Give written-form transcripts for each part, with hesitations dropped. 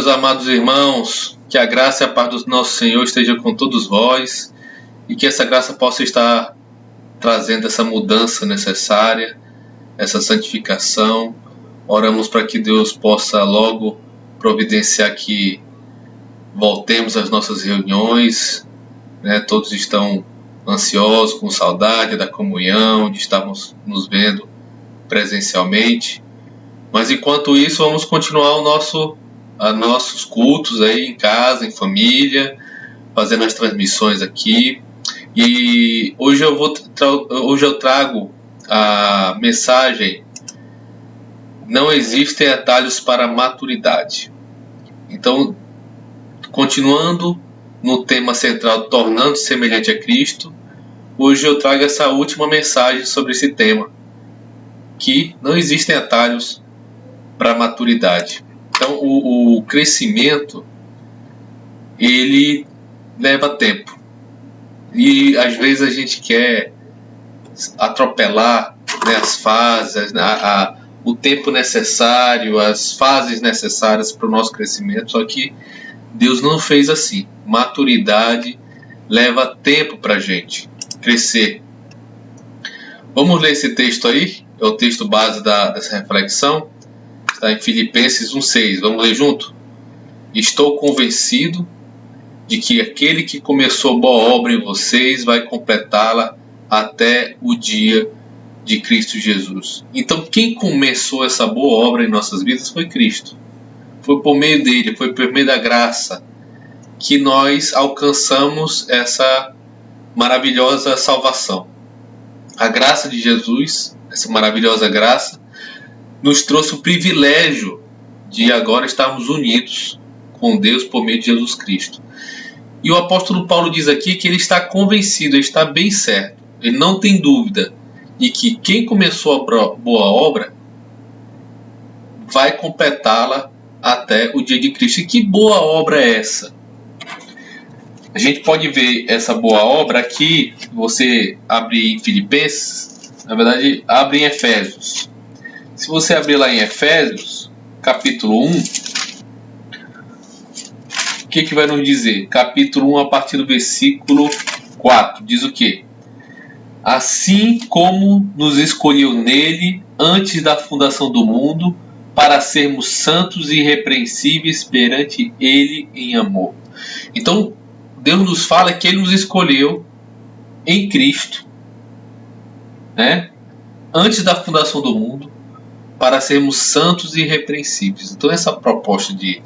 meus amados irmãos, que a graça e a paz do nosso Senhor esteja com todos vós e que essa graça possa estar trazendo essa mudança necessária, essa santificação. Oramos para que Deus possa logo providenciar que voltemos às nossas reuniões, né? Todos estão ansiosos, com saudade da comunhão, de estarmos nos vendo presencialmente. Mas enquanto isso, vamos continuar nossos cultos aí em casa, em família, fazendo as transmissões aqui. E hoje eu trago a mensagem: não existem atalhos para a maturidade. Então, continuando no tema central, tornando-se semelhante a Cristo, hoje eu trago essa última mensagem sobre esse tema, que não existem atalhos para a maturidade. Então, o crescimento, ele leva tempo. E às vezes a gente quer atropelar, né, as fases, o tempo necessário, as fases necessárias para o nosso crescimento. Só que Deus não fez assim. Maturidade leva tempo para a gente crescer. Vamos ler esse texto aí? É o texto base dessa reflexão. Está em Filipenses 1,6. Vamos ler junto? Estou convencido de que aquele que começou boa obra em vocês vai completá-la até o dia de Cristo Jesus. Então, quem começou essa boa obra em nossas vidas foi Cristo. Foi por meio dele, foi por meio da graça que nós alcançamos essa maravilhosa salvação. A graça de Jesus, essa maravilhosa graça, nos trouxe o privilégio de agora estarmos unidos com Deus por meio de Jesus Cristo. E o apóstolo Paulo diz aqui que ele está convencido, ele está bem certo, ele não tem dúvida de que quem começou a boa obra vai completá-la até o dia de Cristo. E que boa obra é essa? A gente pode ver essa boa obra aqui, você abre em Filipenses, na verdade abre em Efésios. Se você abrir lá em Efésios, capítulo 1, o que vai nos dizer? Capítulo 1, a partir do versículo 4, diz o quê? Assim como nos escolheu nele antes da fundação do mundo, para sermos santos e irrepreensíveis perante ele em amor. Então, Deus nos fala que ele nos escolheu em Cristo, né? Antes da fundação do mundo, para sermos santos e irrepreensíveis. Então, essa proposta de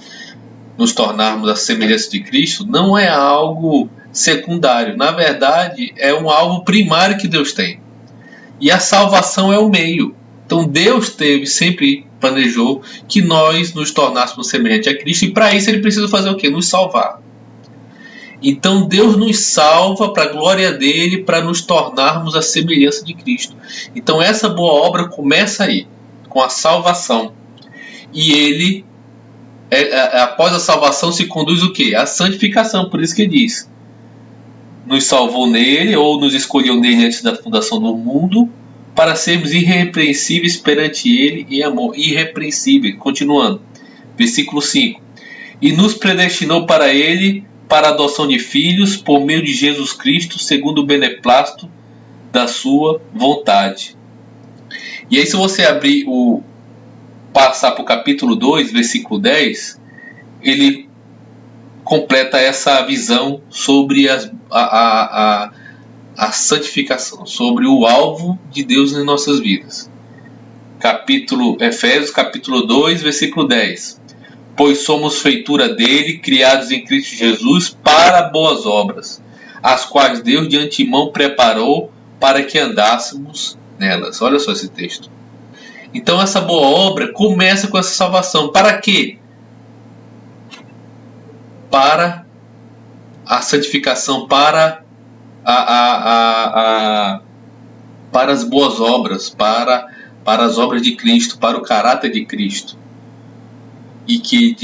nos tornarmos a semelhança de Cristo não é algo secundário. Na verdade, é um alvo primário que Deus tem. E a salvação é o meio. Então, Deus sempre planejou que nós nos tornássemos semelhantes a Cristo. E para isso, ele precisa fazer o quê? Nos salvar. Então, Deus nos salva para a glória dele, para nos tornarmos a semelhança de Cristo. Então, essa boa obra começa aí, com a salvação. E ele, após a salvação, se conduz o quê? A santificação. Por isso que ele diz: nos salvou nele, ou nos escolheu nele antes da fundação do mundo, para sermos irrepreensíveis perante ele em amor. Irrepreensíveis. Continuando. Versículo 5. E nos predestinou para ele, para a adoção de filhos, por meio de Jesus Cristo, segundo o beneplácito da sua vontade. E aí, se você passar para o capítulo 2, versículo 10, ele completa essa visão sobre a santificação, sobre o alvo de Deus em nossas vidas. Efésios capítulo 2, versículo 10. Pois somos feitura dele, criados em Cristo Jesus para boas obras, as quais Deus de antemão preparou para que andássemos nelas. Olha só esse texto. Então essa boa obra começa com essa salvação. Para quê? Para a santificação, para as boas obras, para as obras de Cristo, para o caráter de Cristo. E que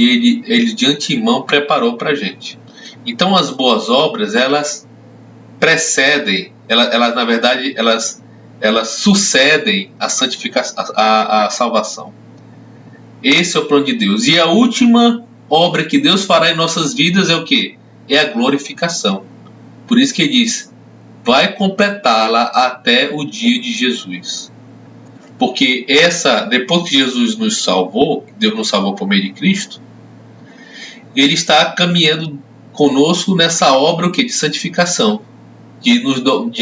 ele de antemão preparou para a gente. Então as boas obras, elas precedem, elas na verdade, elas sucedem a santificação, a salvação. Esse é o plano de Deus. E a última obra que Deus fará em nossas vidas é o quê? É a glorificação. Por isso que ele diz, vai completá-la até o dia de Jesus. Porque depois que Jesus nos salvou, Deus nos salvou por meio de Cristo, ele está caminhando conosco nessa obra o quê? De santificação, de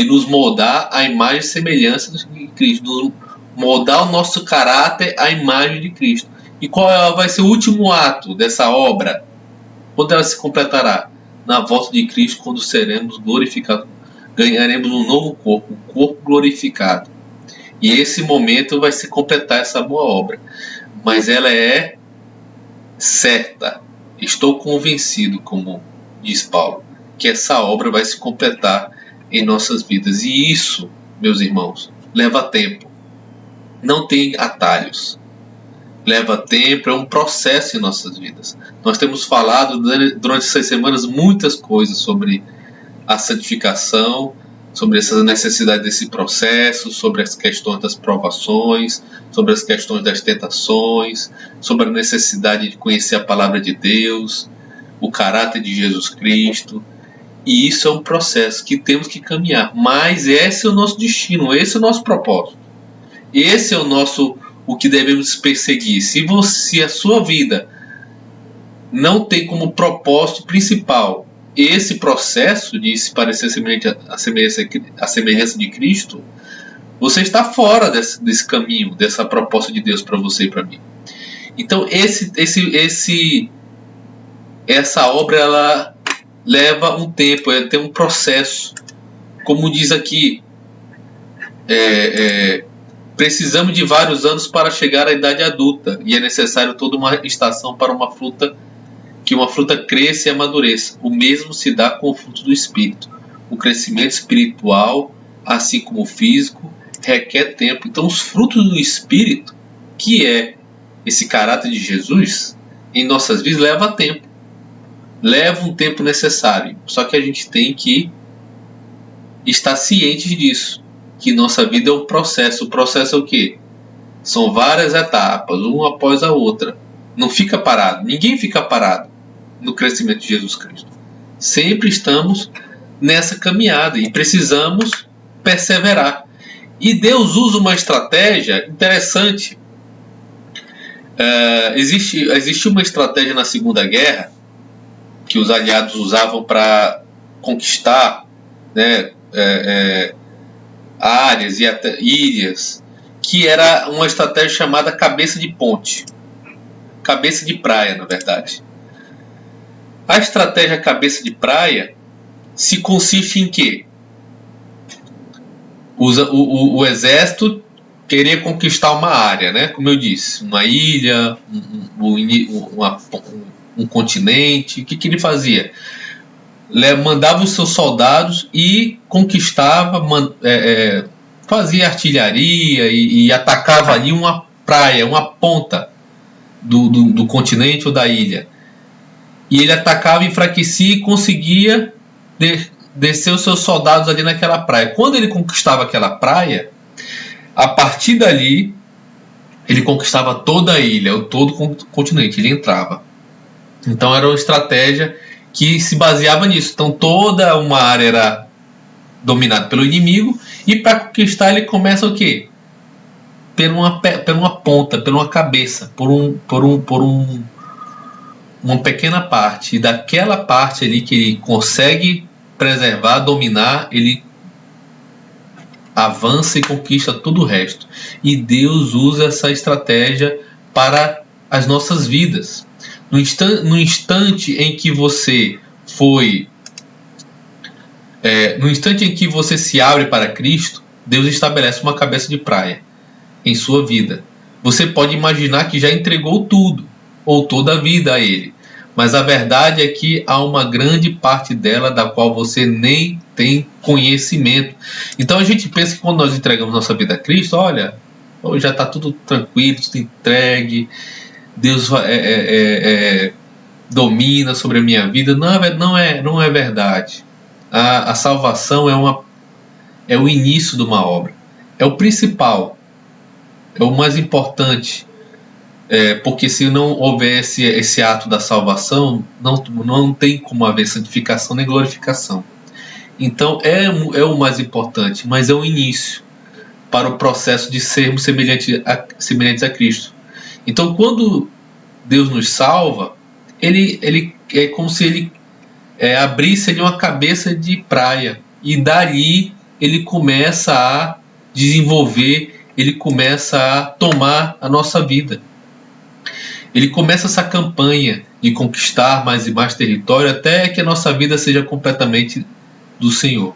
nos moldar à imagem e semelhança de Cristo, nos moldar o nosso caráter à imagem de Cristo. E qual vai ser o último ato dessa obra? Quando ela se completará? Na volta de Cristo, quando seremos glorificados, ganharemos um novo corpo, um corpo glorificado. E esse momento vai se completar essa boa obra. Mas ela é certa. Estou convencido, como diz Paulo, que essa obra vai se completar em nossas vidas. E isso, meus irmãos, leva tempo. Não tem atalhos. Leva tempo, é um processo em nossas vidas. Nós temos falado durante essas semanas muitas coisas sobre a santificação, sobre essa necessidade desse processo, sobre as questões das provações, sobre as questões das tentações, sobre a necessidade de conhecer a palavra de Deus, o caráter de Jesus Cristo. E isso é um processo que temos que caminhar. Mas esse é o nosso destino, esse é o nosso propósito. Esse é o que devemos perseguir. Se a sua vida não tem como propósito principal esse processo de se parecer à semelhança de Cristo, você está fora desse caminho, dessa proposta de Deus para você e para mim. Então essa obra ela leva um tempo, tem um processo. Como diz aqui, precisamos de vários anos para chegar à idade adulta, e é necessário toda uma estação para que uma fruta cresça e amadureça. O mesmo se dá com o fruto do Espírito. O crescimento espiritual, assim como o físico, requer tempo. Então os frutos do Espírito, que é esse caráter de Jesus, em nossas vidas leva tempo. Leva um tempo necessário. Só que a gente tem que estar ciente disso. Que nossa vida é um processo. O processo é o quê? São várias etapas, uma após a outra. Não fica parado. Ninguém fica parado no crescimento de Jesus Cristo. Sempre estamos nessa caminhada e precisamos perseverar. E Deus usa uma estratégia interessante. Existe uma estratégia na Segunda Guerra que os aliados usavam para conquistar, né, áreas e até ilhas, que era uma estratégia chamada cabeça de ponte, cabeça de praia, na verdade. A estratégia cabeça de praia se consiste em quê? O exército querer conquistar uma área, né? Como eu disse, uma ilha, um continente. O que ele fazia? Mandava os seus soldados e conquistava, fazia artilharia e atacava ali uma praia, uma ponta do continente ou da ilha. E ele atacava, enfraquecia e conseguia descer os seus soldados ali naquela praia. Quando ele conquistava aquela praia, a partir dali, ele conquistava toda a ilha, todo o continente, ele entrava. Então era uma estratégia que se baseava nisso. Então toda uma área era dominada pelo inimigo, e para conquistar ele começa o quê? Por uma ponta, por uma cabeça, por uma pequena parte. E daquela parte ali que ele consegue preservar, dominar, ele avança e conquista todo o resto. E Deus usa essa estratégia para as nossas vidas. No instante em que você no instante em que você se abre para Cristo, Deus estabelece uma cabeça de praia em sua vida. Você pode imaginar que já entregou tudo, ou toda a vida a Ele. Mas a verdade é que há uma grande parte dela da qual você nem tem conhecimento. Então a gente pensa que quando nós entregamos nossa vida a Cristo, olha, já está tudo tranquilo, tudo entregue, Deus domina sobre a minha vida. Não é verdade. A salvação é o início de uma obra. É o principal. É o mais importante. Porque se não houvesse esse ato da salvação, não tem como haver santificação nem glorificação. Então é o mais importante, mas é o início para o processo de sermos semelhantes a Cristo. Então, quando Deus nos salva, ele é como se ele abrisse ali uma cabeça de praia, e dali ele começa a desenvolver, ele começa a tomar a nossa vida. Ele começa essa campanha de conquistar mais e mais território até que a nossa vida seja completamente do Senhor.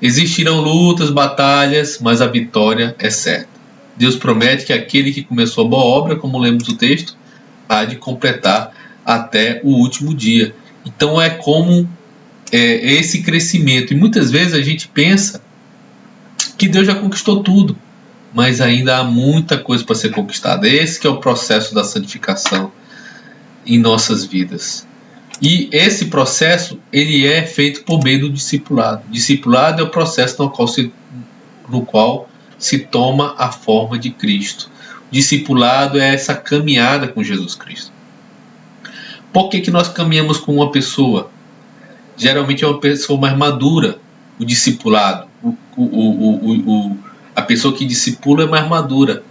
Existirão lutas, batalhas, mas a vitória é certa. Deus promete que aquele que começou a boa obra, como lemos o texto, há de completar até o último dia. Então é como esse crescimento. E muitas vezes a gente pensa que Deus já conquistou tudo, mas ainda há muita coisa para ser conquistada. Esse que é o processo da santificação em nossas vidas. E esse processo, ele é feito por meio do discipulado. Discipulado é o processo no qual se toma a forma de Cristo. Discipulado é essa caminhada com Jesus Cristo. Por que nós caminhamos com uma pessoa? Geralmente é uma pessoa mais madura, o discipulado. A pessoa que discipula é mais madura.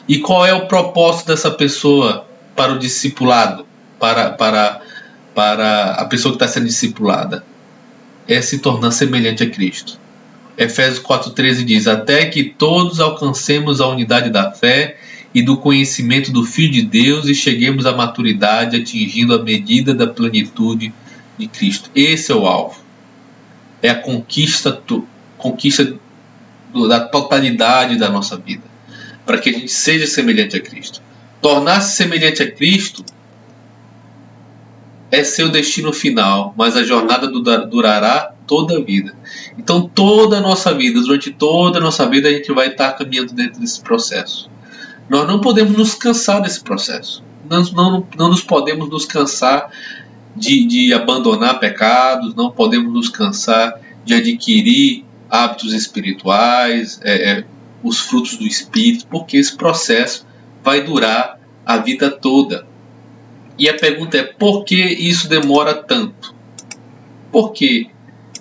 E qual é o propósito dessa pessoa para o discipulado? Para a pessoa que está sendo discipulada? É se tornar semelhante a Cristo. Efésios 4,13 diz: até que todos alcancemos a unidade da fé e do conhecimento do Filho de Deus e cheguemos à maturidade, atingindo a medida da plenitude de Cristo. Esse é o alvo. É a conquista da totalidade da nossa vida, para que a gente seja semelhante a Cristo. Tornar-se semelhante a Cristo é seu destino final, mas a jornada durará toda a vida. Então toda a nossa vida, durante toda a nossa vida, a gente vai estar caminhando dentro desse processo. Nós não podemos nos cansar desse processo. Não nos podemos nos cansar de abandonar pecados, não podemos nos cansar de adquirir hábitos espirituais, os frutos do Espírito, porque esse processo vai durar a vida toda. E a pergunta é: por que isso demora tanto? Por que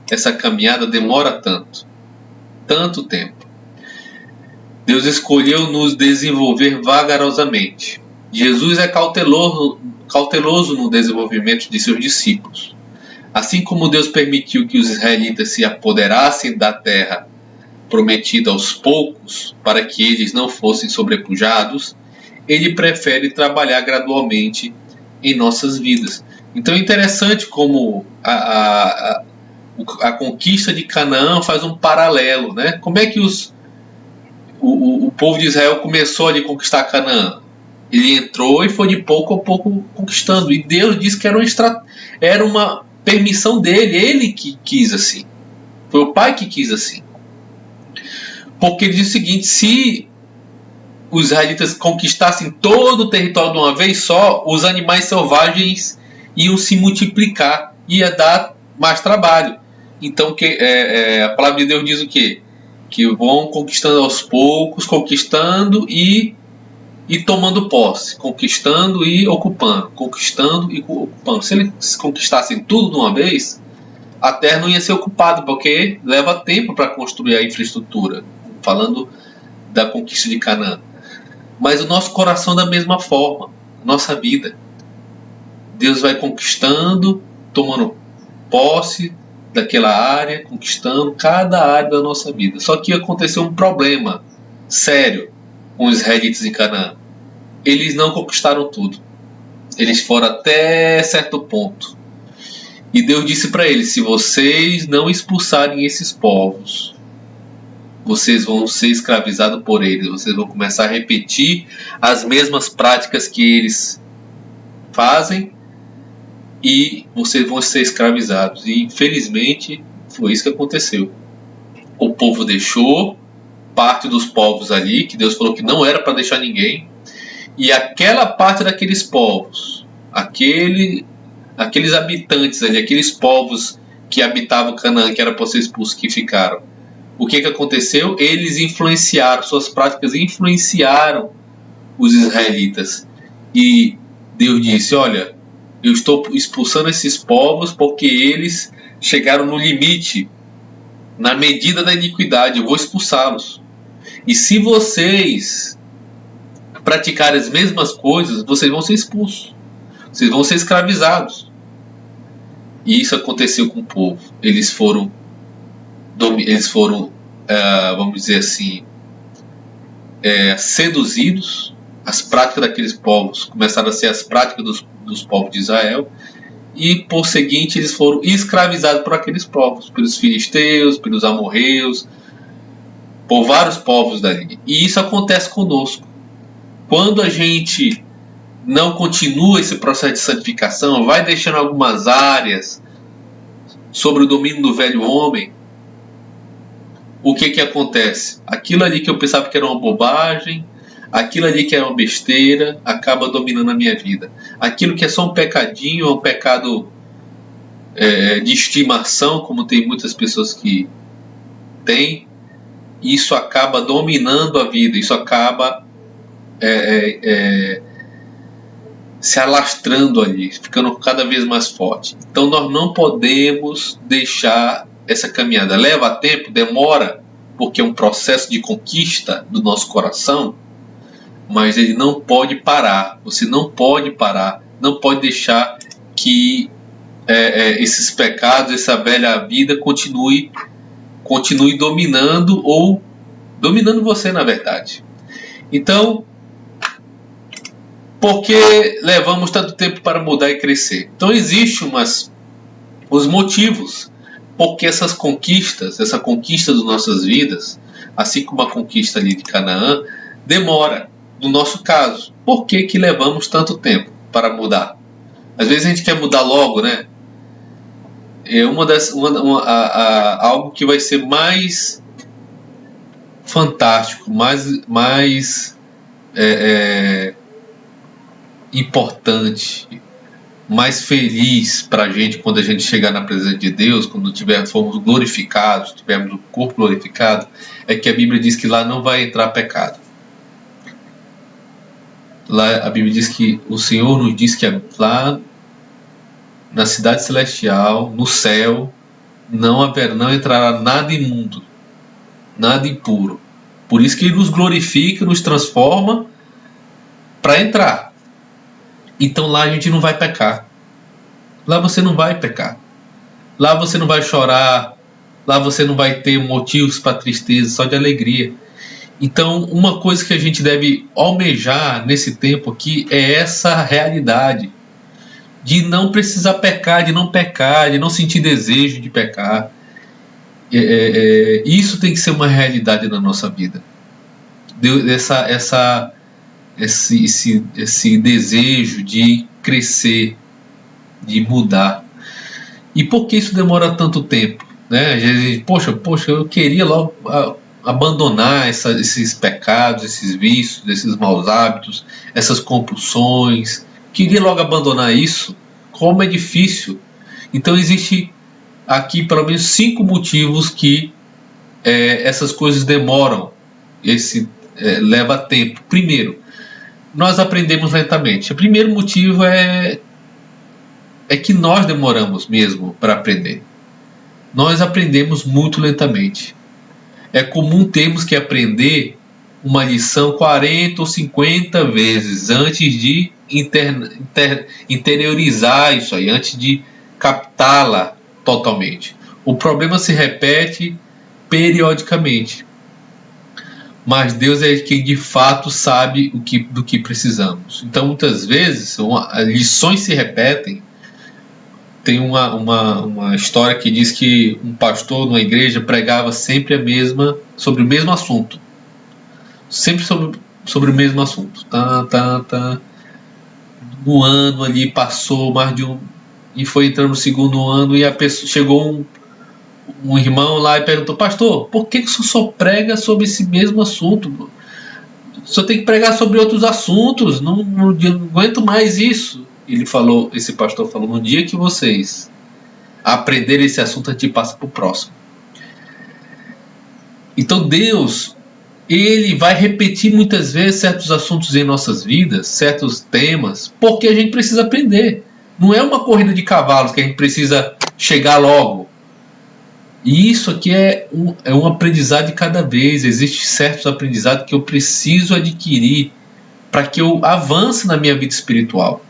essa caminhada demora tanto tempo? Deus escolheu nos desenvolver vagarosamente. Jesus é cauteloso no desenvolvimento de seus discípulos. Assim como Deus permitiu que os israelitas se apoderassem da terra prometida aos poucos, para que eles não fossem sobrepujados, Ele prefere trabalhar gradualmente em nossas vidas. Então é interessante como a conquista de Canaã faz um paralelo, né? Como é que o povo de Israel começou a conquistar Canaã? Ele entrou e foi de pouco a pouco conquistando. E Deus disse que era uma permissão dele, ele que quis assim. Foi o Pai que quis assim. Porque ele diz o seguinte: se os israelitas conquistassem todo o território de uma vez só, os animais selvagens iam se multiplicar, ia dar mais trabalho. Então a palavra de Deus diz o quê? Que vão conquistando aos poucos, conquistando e tomando posse, conquistando e ocupando, conquistando e ocupando. Se eles conquistassem tudo de uma vez, a terra não ia ser ocupada, porque leva tempo para construir a infraestrutura, falando da conquista de Canaã. Mas o nosso coração da mesma forma, nossa vida. Deus vai conquistando, tomando posse daquela área, conquistando cada área da nossa vida. Só que aconteceu um problema sério com os israelitas em Canaã. Eles não conquistaram tudo. Eles foram até certo ponto. E Deus disse para eles: se vocês não expulsarem esses povos, vocês vão ser escravizados por eles. Vocês vão começar a repetir as mesmas práticas que eles fazem e vocês vão ser escravizados. E infelizmente foi isso que aconteceu. O povo deixou parte dos povos ali, que Deus falou que não era para deixar ninguém, e aquela parte daqueles povos, aqueles habitantes ali, aqueles povos que habitavam Canaã, que era para ser expulsos, que ficaram. O que aconteceu? Eles influenciaram, suas práticas influenciaram os israelitas. E Deus disse: olha, eu estou expulsando esses povos porque eles chegaram no limite, na medida da iniquidade, eu vou expulsá-los. E se vocês praticarem as mesmas coisas, vocês vão ser expulsos, vocês vão ser escravizados. E isso aconteceu com o povo. Eles foram, vamos dizer assim, seduzidos. As práticas daqueles povos começaram a ser as práticas dos povos de Israel, e por seguinte eles foram escravizados por aqueles povos, pelos filisteus, pelos amorreus, por vários povos dali. E isso acontece conosco. Quando a gente não continua esse processo de santificação, vai deixando algumas áreas sobre o domínio do velho homem, o que acontece? Aquilo ali que eu pensava que era uma bobagem, aquilo ali que é uma besteira, acaba dominando a minha vida. Aquilo que é só um pecadinho, é um pecado de estimação, como tem muitas pessoas que têm, isso acaba dominando a vida, isso acaba se alastrando ali, ficando cada vez mais forte. Então nós não podemos deixar essa caminhada. Leva tempo, demora, porque é um processo de conquista do nosso coração, mas ele não pode parar. Você não pode parar, não pode deixar que esses pecados, essa velha vida continue dominando, ou dominando você, na verdade. Então, por que levamos tanto tempo para mudar e crescer? Então existem os motivos porque essas conquistas, essa conquista das nossas vidas, assim como a conquista ali de Canaã, demora. No nosso caso, por que levamos tanto tempo para mudar? Às vezes a gente quer mudar logo, né? É algo que vai ser mais fantástico, mais importante, mais feliz para a gente quando a gente chegar na presença de Deus, quando formos glorificados, tivermos o corpo glorificado, é que a Bíblia diz que lá não vai entrar pecado. Lá a Bíblia diz que o Senhor nos diz que lá na cidade celestial, no céu, não entrará nada imundo, nada impuro. Por isso que Ele nos glorifica, nos transforma para entrar. Então lá a gente não vai pecar. Lá você não vai pecar. Lá você não vai chorar. Lá você não vai ter motivos para tristeza, só de alegria. Então, uma coisa que a gente deve almejar nesse tempo aqui é essa realidade de não precisar pecar, de não sentir desejo de pecar. Isso tem que ser uma realidade na nossa vida. Esse desejo de crescer, de mudar. E por que isso demora tanto tempo? Né? Poxa, eu queria logo abandonar esses pecados, esses vícios, esses maus hábitos, essas compulsões. Queria logo abandonar isso. Como é difícil. Então existe aqui pelo menos 5 motivos que essas coisas demoram. Leva tempo. Primeiro, nós aprendemos lentamente. O primeiro motivo é que nós demoramos mesmo para aprender. Nós aprendemos muito lentamente. É comum termos que aprender uma lição 40 ou 50 vezes antes de interiorizar isso aí, antes de captá-la totalmente. O problema se repete periodicamente. Mas Deus é quem de fato sabe do que precisamos. Então, muitas vezes, lições se repetem. Tem uma história que diz que um pastor numa igreja pregava sempre sobre o mesmo assunto. Sempre sobre o mesmo assunto. Um ano ali passou, mais de e foi entrando no segundo ano, e a pessoa chegou um irmão lá e perguntou: pastor, por que o senhor só prega sobre esse mesmo assunto? O senhor tem que pregar sobre outros assuntos, não aguento mais isso. Esse pastor falou: no dia que vocês aprenderem esse assunto, a gente passa para o próximo. Então Deus, ele vai repetir muitas vezes certos assuntos em nossas vidas, certos temas, porque a gente precisa aprender. Não é uma corrida de cavalos que a gente precisa chegar logo. E isso aqui é um aprendizado de cada vez. Existem certos aprendizados que eu preciso adquirir para que eu avance na minha vida espiritual.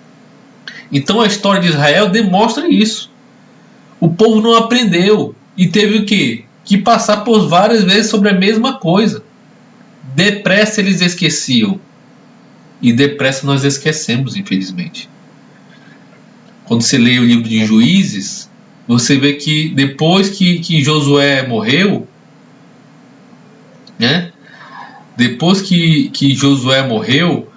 Então a história de Israel demonstra isso. O povo não aprendeu e teve o quê? Que passar por várias vezes sobre a mesma coisa. Depressa eles esqueciam. E depressa nós esquecemos, infelizmente. Quando você lê o livro de Juízes, você vê que depois que Josué morreu, né? Depois que Josué morreu,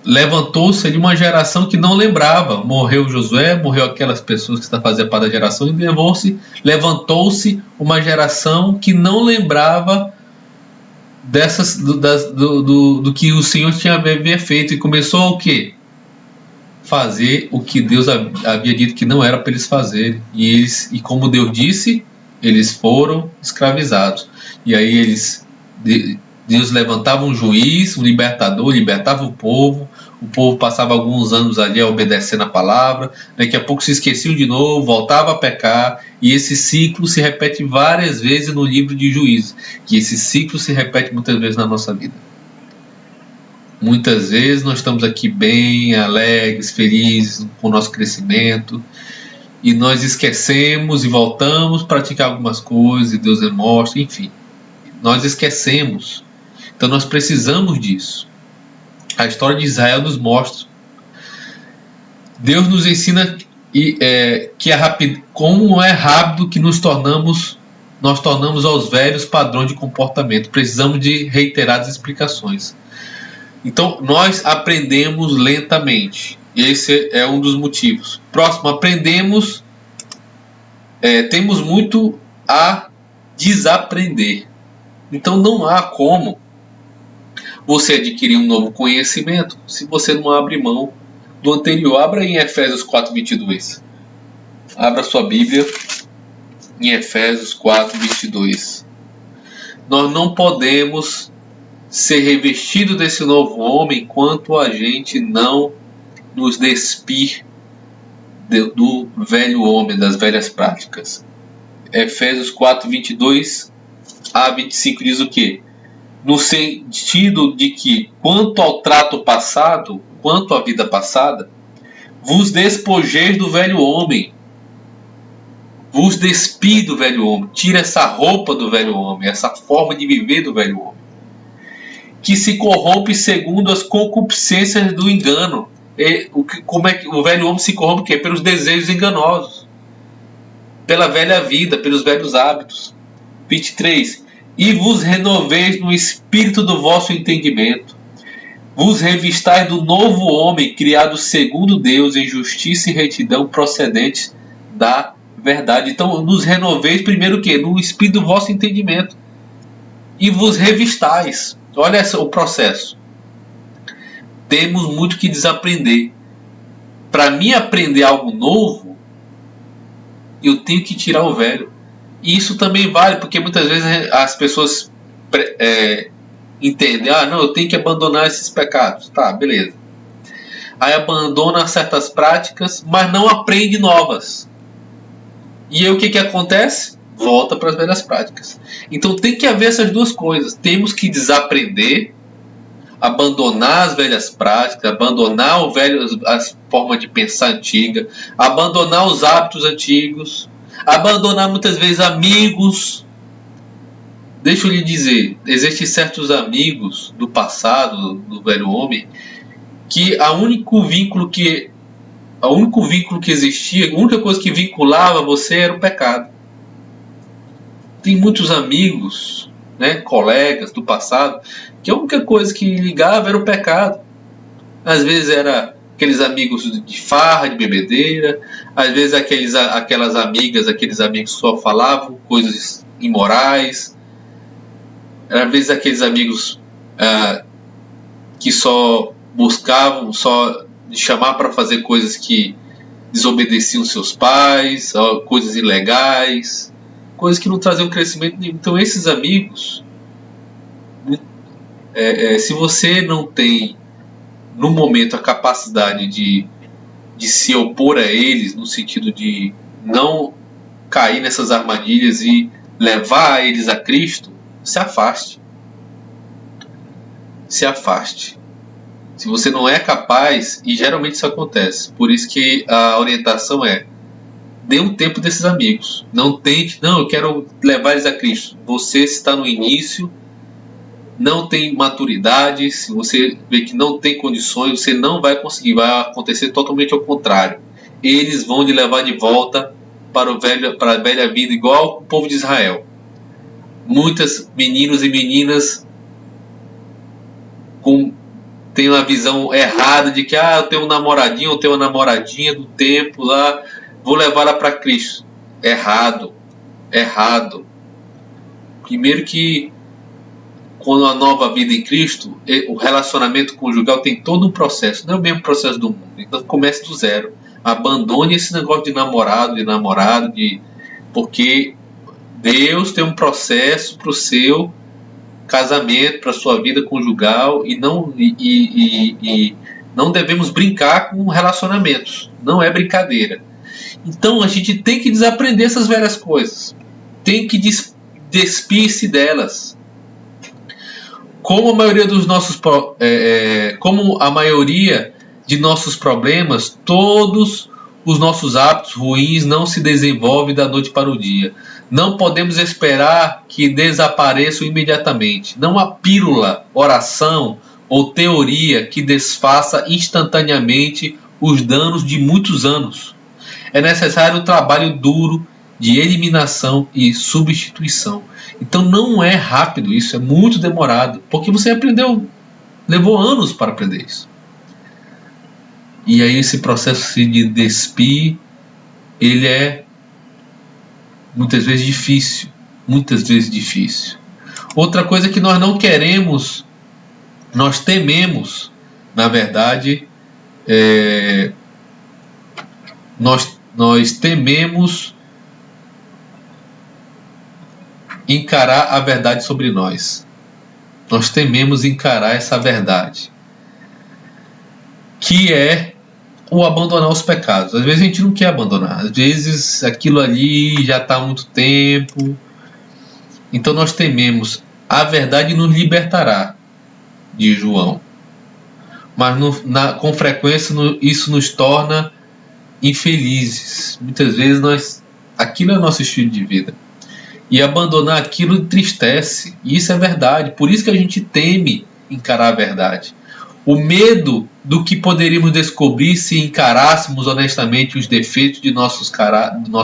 levantou-se ali uma geração que não lembrava. Morreu Josué, morreu aquelas pessoas que faziam parte da geração, e levantou-se uma geração que não lembrava do que o Senhor havia feito, e começou o quê? Fazer o que Deus havia dito que não era para eles fazerem. E como Deus disse, eles foram escravizados. E aí Deus levantava um juiz, um libertador, libertava o povo passava alguns anos ali a obedecer na palavra, daqui a pouco se esqueciam de novo, voltava a pecar, e esse ciclo se repete várias vezes no livro de Juízes, e esse ciclo se repete muitas vezes na nossa vida. Muitas vezes nós estamos aqui bem, alegres, felizes com o nosso crescimento, e nós esquecemos e voltamos a praticar algumas coisas, e Deus demonstra, enfim. Nós esquecemos. Então nós precisamos disso. A história de Israel nos mostra. Deus nos ensina como é rápido que nós tornamos aos velhos padrões de comportamento. Precisamos de reiteradas explicações. Então, nós aprendemos lentamente. Esse é um dos motivos. Próximo, temos muito a desaprender. Então, não há como você adquirir um novo conhecimento se você não abre mão do anterior. Abra em Efésios 4:22. Abra sua Bíblia em Efésios 4:22. Nós não podemos ser revestidos desse novo homem enquanto a gente não nos despir do velho homem, das velhas práticas. Efésios 4:22 a 25 diz o quê? No sentido de que, quanto ao trato passado, quanto à vida passada, vos despojeis do velho homem. Vos despi do velho homem. Tira essa roupa do velho homem, essa forma de viver do velho homem, que se corrompe segundo as concupiscências do engano. Como é que o velho homem se corrompe? O quê? Pelos desejos enganosos, pela velha vida, pelos velhos hábitos. 23. E vos renoveis no espírito do vosso entendimento. Vos revistais do novo homem, criado segundo Deus, em justiça e retidão procedentes da verdade. Então, nos renoveis primeiro o quê? No espírito do vosso entendimento. E vos revistais. Olha o processo. Temos muito que desaprender. Para mim aprender algo novo, eu tenho que tirar o velho. E isso também vale, porque muitas vezes as pessoas entendem, não, eu tenho que abandonar esses pecados. Tá, beleza. Aí abandona certas práticas, mas não aprende novas. E aí o que acontece? Volta para as velhas práticas. Então tem que haver essas duas coisas. Temos que desaprender, abandonar as velhas práticas, abandonar as formas de pensar antiga, abandonar os hábitos antigos, abandonar muitas vezes amigos. Deixa eu lhe dizer, existem certos amigos do passado, do velho homem, que o único vínculo que existia, a única coisa que vinculava você era o pecado. Tem muitos amigos, né, colegas do passado, que a única coisa que ligava era o pecado. Às vezes era aqueles amigos de farra, de bebedeira, às vezes aquelas amigas, aqueles amigos que só falavam coisas imorais, às vezes aqueles amigos que só buscavam chamar para fazer coisas que desobedeciam seus pais, coisas ilegais, coisas que não traziam crescimento nenhum. Então esses amigos, Se você não tem, no momento, a capacidade de se opor a eles, no sentido de não cair nessas armadilhas e levar eles a Cristo, se afaste. Se afaste. Se você não é capaz, e geralmente isso acontece, por isso que a orientação é: dê um tempo desses amigos. Não tente, não, eu quero levar eles a Cristo. Você está no início, não tem maturidade, se você vê que não tem condições, você não vai conseguir, vai acontecer totalmente ao contrário. Eles vão lhe levar de volta para a velha vida, igual o povo de Israel. Muitos meninos e meninas têm uma visão errada de que eu tenho um namoradinho, eu tenho uma namoradinha do tempo lá, vou levar ela para Cristo. Errado. Primeiro que quando a nova vida em Cristo, o relacionamento conjugal tem todo um processo, não é o mesmo processo do mundo. Então comece do zero. Abandone esse negócio de namorado, porque Deus tem um processo para o seu casamento, para a sua vida conjugal, e não devemos brincar com relacionamentos. Não é brincadeira. Então a gente tem que desaprender essas velhas coisas. Tem que despir-se delas. Como a maioria de nossos problemas, todos os nossos hábitos ruins não se desenvolvem da noite para o dia. Não podemos esperar que desapareçam imediatamente. Não há pílula, oração ou teoria que desfaça instantaneamente os danos de muitos anos. É necessário um trabalho duro de eliminação e substituição. Então não é rápido isso, é muito demorado, porque você aprendeu, levou anos para aprender isso. E aí esse processo de despir, ele é muitas vezes difícil. Outra coisa que nós não queremos, nós tememos, na verdade, nós tememos encarar a verdade sobre nós. Nós tememos encarar essa verdade, que é o abandonar os pecados. Às vezes a gente não quer abandonar, às vezes aquilo ali já está há muito tempo. Então nós tememos. A verdade nos libertará, diz João, mas com frequência isso nos torna infelizes. Muitas vezes aquilo é o nosso estilo de vida. E abandonar aquilo entristece. E isso é verdade. Por isso que a gente teme encarar a verdade. O medo do que poderíamos descobrir se encarássemos honestamente os defeitos do nosso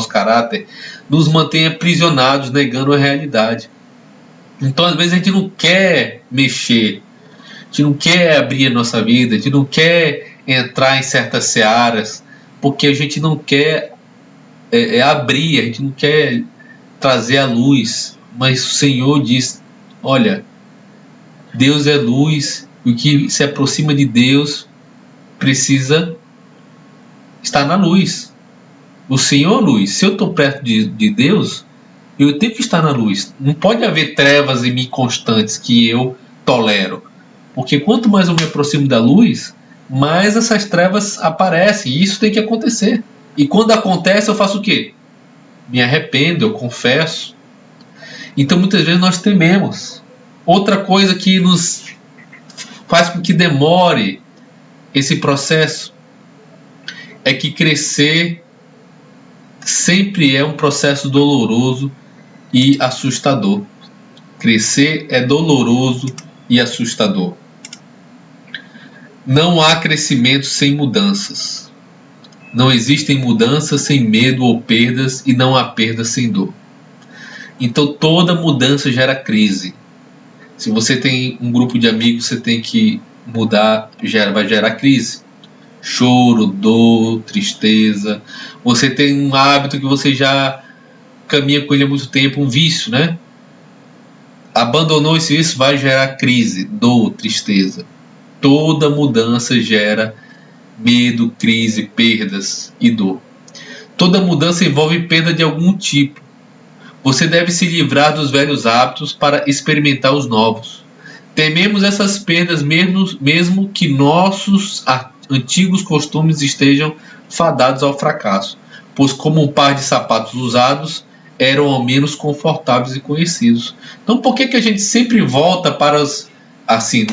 caráter nos mantém aprisionados, negando a realidade. Então, às vezes, a gente não quer mexer. A gente não quer abrir a nossa vida. A gente não quer entrar em certas searas. Porque a gente não quer abrir. A gente não quer trazer a luz, mas o Senhor diz: olha, Deus é luz, e o que se aproxima de Deus precisa estar na luz. O Senhor é luz. Se eu estou perto de Deus, eu tenho que estar na luz. Não pode haver trevas em mim constantes que eu tolero, porque quanto mais eu me aproximo da luz, mais essas trevas aparecem, e isso tem que acontecer. E quando acontece, eu faço o quê? Me arrependo, eu confesso. Então muitas vezes nós tememos. Outra coisa que nos faz com que demore esse processo é que crescer sempre é um processo doloroso e assustador. Crescer é doloroso e assustador. Não há crescimento sem mudanças. Não existem mudanças sem medo ou perdas, e não há perda sem dor. Então toda mudança gera crise. Se você tem um grupo de amigos, você tem que mudar, vai gerar crise. Choro, dor, tristeza. Você tem um hábito que você já caminha com ele há muito tempo, um vício, né? Abandonou esse vício, vai gerar crise, dor, tristeza. Toda mudança gera medo, crise, perdas e dor. Toda mudança envolve perda de algum tipo. Você deve se livrar dos velhos hábitos para experimentar os novos. Tememos essas perdas mesmo que nossos antigos costumes estejam fadados ao fracasso, pois como um par de sapatos usados eram ao menos confortáveis e conhecidos. Então por que a gente sempre volta para os... Assim,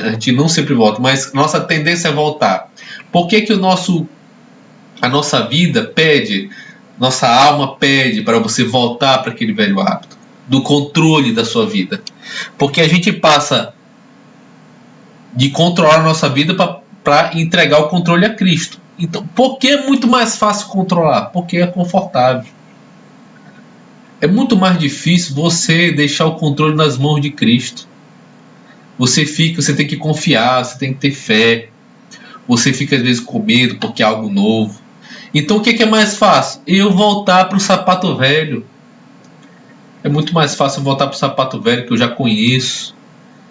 a gente não sempre volta, mas nossa tendência é voltar. Por que a nossa vida pede, nossa alma pede para você voltar para aquele velho hábito do controle da sua vida? Porque a gente passa de controlar a nossa vida para entregar o controle a Cristo. Então, por que é muito mais fácil controlar? Porque é confortável. É muito mais difícil você deixar o controle nas mãos de Cristo. Você tem que confiar, você tem que ter fé. Você fica às vezes com medo porque é algo novo. Então o que é mais fácil? Eu voltar para o sapato velho. É muito mais fácil voltar para o sapato velho que eu já conheço.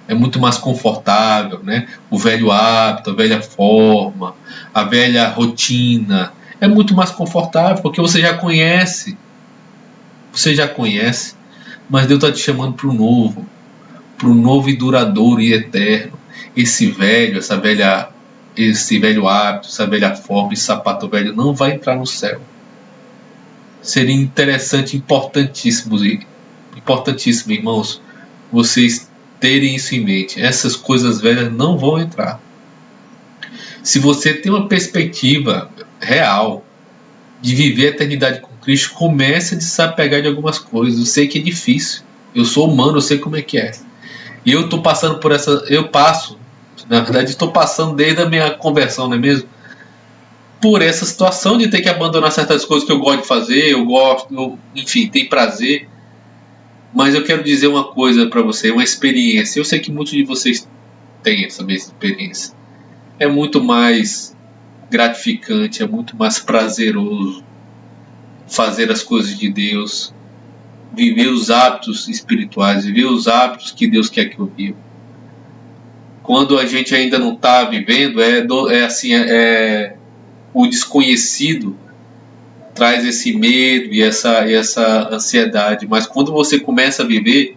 É muito mais confortável, né? O velho hábito, a velha forma, a velha rotina. É muito mais confortável porque você já conhece. Você já conhece. Mas Deus está te chamando para o novo e duradouro e eterno. Esse velho hábito, essa velha forma, esse sapato velho não vai entrar no céu. Seria interessante, importantíssimo, irmãos, vocês terem isso em mente. Essas coisas velhas não vão entrar. Se você tem uma perspectiva real de viver a eternidade com Cristo, comece a desapegar de algumas coisas. Eu sei que é difícil. Eu sou humano, eu sei como é que é. E eu estou passando por essa... Na verdade, estou passando desde a minha conversão, não é mesmo? Por essa situação de ter que abandonar certas coisas que eu gosto de fazer, enfim, tem prazer. Mas eu quero dizer uma coisa para você, uma experiência. Eu sei que muitos de vocês têm essa mesma experiência. É muito mais gratificante, é muito mais prazeroso fazer as coisas de Deus, viver os hábitos espirituais, viver os hábitos que Deus quer que eu viva. Quando a gente ainda não está vivendo, o desconhecido traz esse medo e essa ansiedade. Mas quando você começa a viver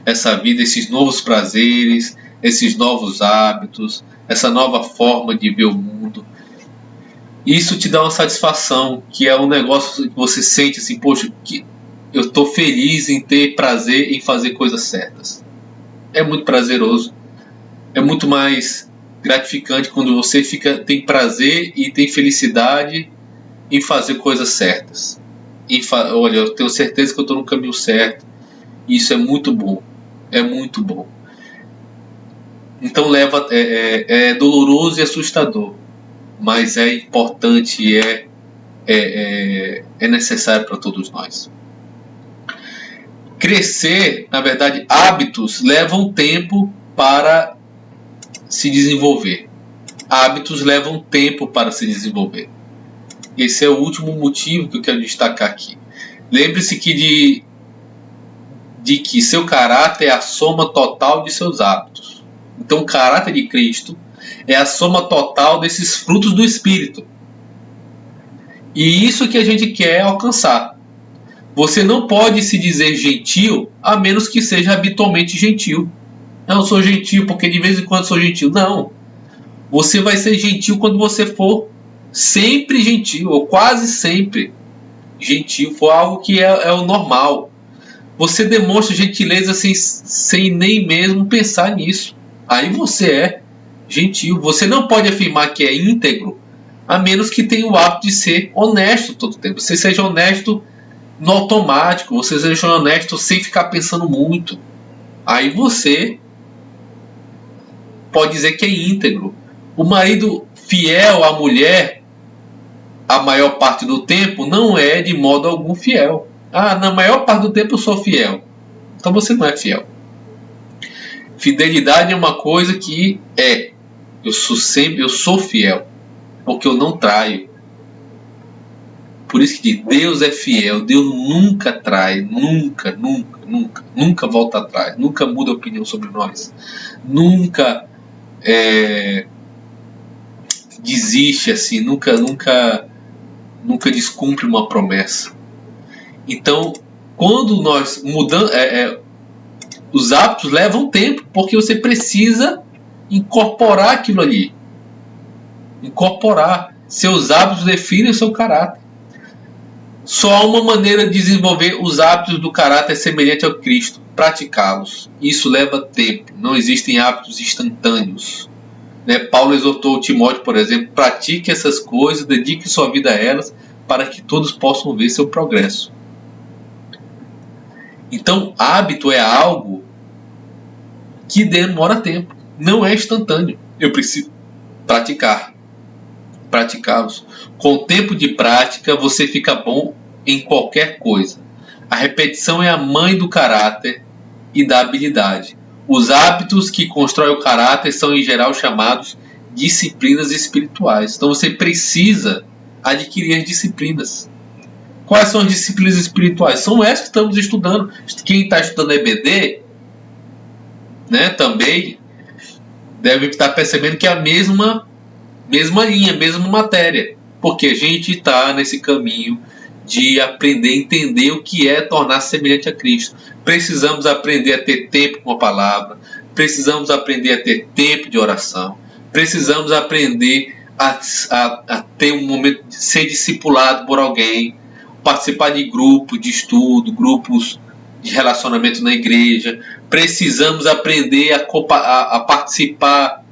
essa vida, esses novos prazeres, esses novos hábitos, essa nova forma de ver o mundo, isso te dá uma satisfação, que é um negócio que você sente assim, poxa, que eu estou feliz em ter prazer em fazer coisas certas. É muito prazeroso. É muito mais gratificante quando você tem prazer e tem felicidade em fazer coisas certas. Olha, eu tenho certeza que eu estou no caminho certo. Isso é muito bom. É muito bom. Então é doloroso e assustador, mas é importante e é necessário para todos nós. Crescer, na verdade, hábitos levam tempo para se desenvolver. Hábitos levam tempo para se desenvolver. Esse é o último motivo que eu quero destacar aqui. Lembre-se que que seu caráter é a soma total de seus hábitos. Então o caráter de Cristo é a soma total desses frutos do Espírito. E isso que a gente quer alcançar. Você não pode se dizer gentil a menos que seja habitualmente gentil. Não, eu sou gentil porque de vez em quando sou gentil. Não. Você vai ser gentil quando você for sempre gentil, ou quase sempre gentil. For algo que é o normal. Você demonstra gentileza sem nem mesmo pensar nisso. Aí você é gentil. Você não pode afirmar que é íntegro a menos que tenha o hábito de ser honesto todo o tempo. Você seja honesto no automático. Você seja honesto sem ficar pensando muito. Aí você pode dizer que é íntegro. O marido fiel à mulher, a maior parte do tempo, não é de modo algum fiel. Na maior parte do tempo eu sou fiel. Então você não é fiel. Fidelidade é uma coisa que eu sou fiel, porque eu não traio. Por isso que Deus é fiel. Deus nunca trai, nunca volta atrás, nunca muda a opinião sobre nós, nunca desiste assim, nunca descumpre uma promessa. Então, quando nós mudamos, Os hábitos levam tempo, porque você precisa incorporar aquilo ali. Incorporar. Seus hábitos definem o seu caráter. Só há uma maneira de desenvolver os hábitos do caráter semelhante ao Cristo: praticá-los. Isso leva tempo. Não existem hábitos instantâneos. Paulo exortou Timóteo, por exemplo: pratique essas coisas, dedique sua vida a elas, para que todos possam ver seu progresso. Então, hábito é algo que demora tempo. Não é instantâneo. Eu preciso praticá-los. Com o tempo de prática, você fica bom em qualquer coisa. A repetição é a mãe do caráter e da habilidade. Os hábitos que constroem o caráter são, em geral, chamados disciplinas espirituais. Então, você precisa adquirir as disciplinas. Quais são as disciplinas espirituais? São essas que estamos estudando. Quem está estudando EBD, também deve estar percebendo que é a mesma linha, mesma matéria. Porque a gente está nesse caminho de aprender a entender o que é tornar-se semelhante a Cristo. Precisamos aprender a ter tempo com a palavra. Precisamos aprender a ter tempo de oração. Precisamos aprender a ter um momento de ser discipulado por alguém. Participar de grupos de estudo, grupos de relacionamento na igreja. Precisamos aprender a participar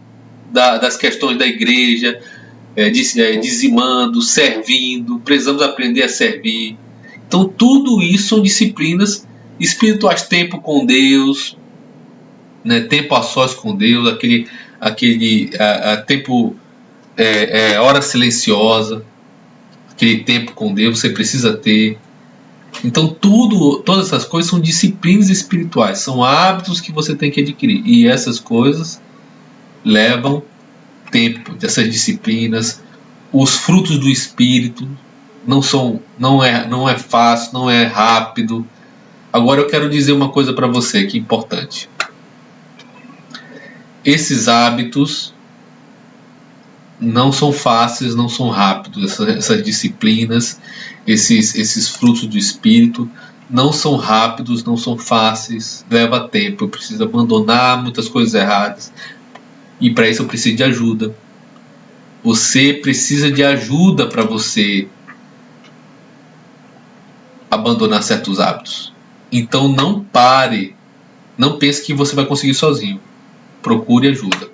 das questões da igreja, dizimando, servindo. Precisamos aprender a servir. Então, tudo isso são disciplinas espirituais. Tempo com Deus, tempo a sós com Deus, aquele tempo, hora silenciosa, aquele tempo com Deus você precisa ter. Então, todas essas coisas são disciplinas espirituais, são hábitos que você tem que adquirir. E essas coisas levam tempo, dessas disciplinas. Os frutos do Espírito não é fácil, não é rápido. Agora eu quero dizer uma coisa para você que é importante. Esses hábitos não são fáceis, não são rápidos. Essas disciplinas, esses frutos do Espírito não são rápidos, não são fáceis, leva tempo. Eu preciso abandonar muitas coisas erradas. E para isso eu preciso de ajuda. Você precisa de ajuda para você abandonar certos hábitos. Então não pare. Não pense que você vai conseguir sozinho. Procure ajuda.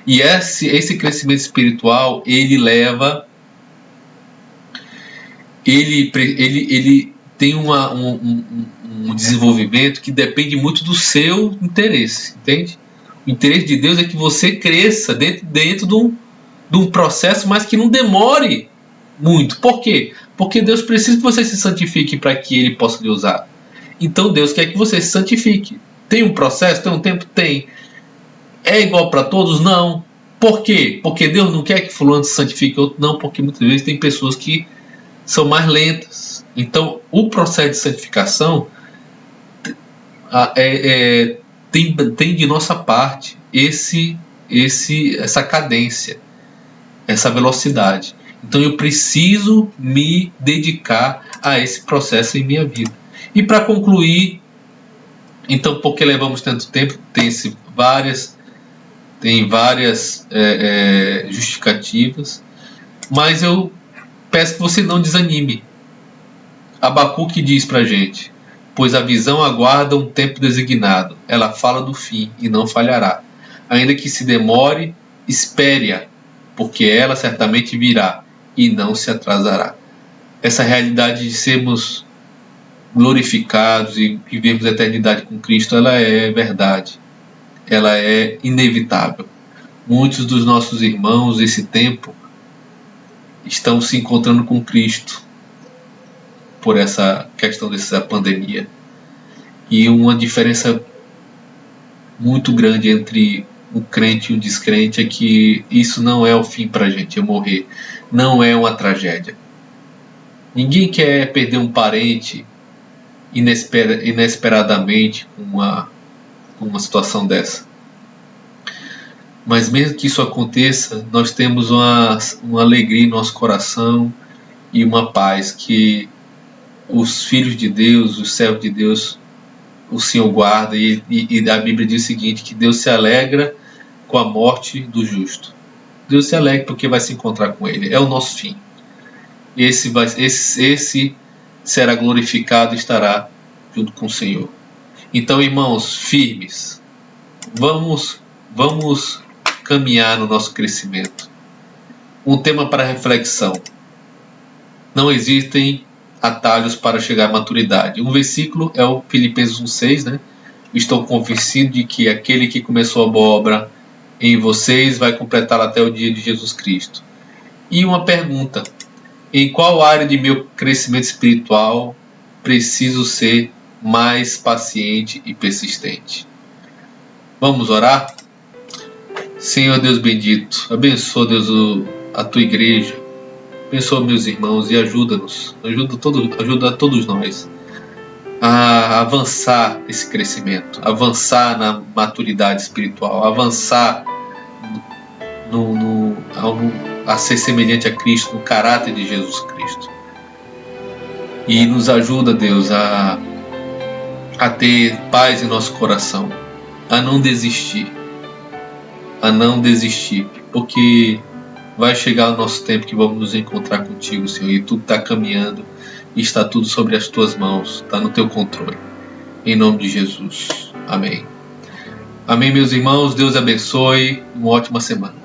E esse crescimento espiritual, ele leva... Ele tem um desenvolvimento que depende muito do seu interesse. Entende? O interesse de Deus é que você cresça dentro de um processo, mas que não demore muito. Por quê? Porque Deus precisa que você se santifique para que Ele possa lhe usar. Então Deus quer que você se santifique. Tem um processo? Tem um tempo? Tem. É igual para todos? Não. Por quê? Porque Deus não quer que fulano se santifique, outro não, porque muitas vezes tem pessoas que são mais lentas. Então o processo de santificação tem de nossa parte essa cadência, essa velocidade. Então eu preciso me dedicar a esse processo em minha vida. E para concluir, então, por que levamos tanto tempo? Tem várias justificativas, mas eu peço que você não desanime. Abacuque diz para a gente: pois a visão aguarda um tempo designado, ela fala do fim e não falhará. Ainda que se demore, espere-a, porque ela certamente virá e não se atrasará. Essa realidade de sermos glorificados e vivermos a eternidade com Cristo, ela é verdade, ela é inevitável. Muitos dos nossos irmãos desse tempo estão se encontrando com Cristo por essa questão dessa pandemia. E uma diferença muito grande entre o crente e o descrente é que isso não é o fim para a gente, é morrer. Não é uma tragédia. Ninguém quer perder um parente inesperadamente com uma situação dessa. Mas mesmo que isso aconteça, nós temos uma alegria em nosso coração e uma paz que os filhos de Deus, os servos de Deus, o Senhor guarda, e a Bíblia diz o seguinte, que Deus se alegra com a morte do justo. Deus se alegra porque vai se encontrar com Ele. É o nosso fim. Esse será glorificado e estará junto com o Senhor. Então, irmãos, firmes, vamos caminhar no nosso crescimento. Um tema para reflexão. Não existem atalhos para chegar à maturidade. Um versículo é o Filipenses 1,6, né? Estou convencido de que aquele que começou a boa obra em vocês vai completá-la até o dia de Jesus Cristo. E uma pergunta: em qual área de meu crescimento espiritual preciso ser mais paciente e persistente? Vamos orar? Senhor Deus bendito, abençoa, Deus, a tua igreja, abençoa meus irmãos e ajuda-nos, ajuda a todos nós a avançar esse crescimento, avançar na maturidade espiritual, avançar a ser semelhante a Cristo, no caráter de Jesus Cristo. E nos ajuda, Deus, a ter paz em nosso coração, a não desistir, porque vai chegar o nosso tempo que vamos nos encontrar contigo, Senhor, e tudo está caminhando e está tudo sobre as tuas mãos, está no teu controle. Em nome de Jesus. Amém. Amém, meus irmãos. Deus abençoe. Uma ótima semana.